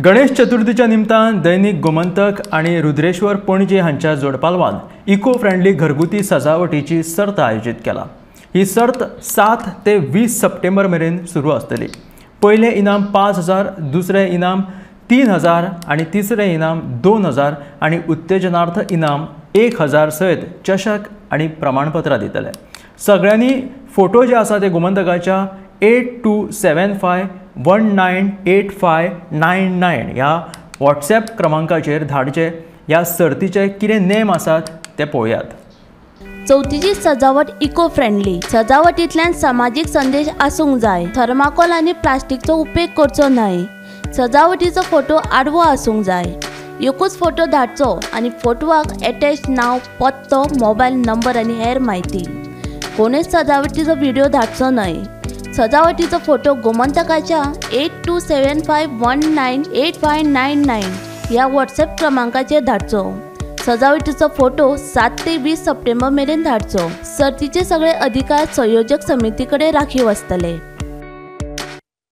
गणेश चतुर्थीच्या निमतान दैनिक गोमंतक आणि रुद्रेश्वर पणजी हांच्या जोडपालवान इको फ्रेंडली घरगुती सजावटीची सर्त आयोजित केला। ही सर्त 7 ते 20 सप्टेंबर मेरेन सुरू आसतली। पयले इनाम 5000, दुसरे इनाम 3000 आणि तिसरे इनाम 2000 आणि उत्तेजनार्थ इनाम 1000 सयत चषक आणि प्रमाणपत्रां दितले। सगळ्यांनी फोटो जे आसा ते गोमंतकाच्या 8275198599 ह्या व्हॉट्सॲप क्रमांकाचेर धाडचे। ह्या सर्तीचे कितें नेम आसात ते पळयात। चवथीची सजावट इको फ्रेंडली। सजावटींतल्यान सामाजिक संदेश आसूंक जाय। थर्माकोल आनी प्लास्टिकचो उपेग करचो न्हय। सजावटीचो फोटो आडवो आसूंक जाय। एकूच फोटो धाडचो आनी फोटोवाक एटॅच नाव, पत्तो, मोबायल नंबर आनी हेर म्हायती। कोणेच सजावटीचो व्हिडिओ धाडचो न्हय। सजावटीचो फोटो गोमंतकाच्या 8275198599 ह्या व्हॉट्सॲप क्रमांकाचेर धाडचो। सजावटीचो फोटो 7 ते 20 सप्टेंबर मेरेन धाडचो। सर्तीचे सगळे अधिकार संयोजक समिती कडेन राखीव आसतले।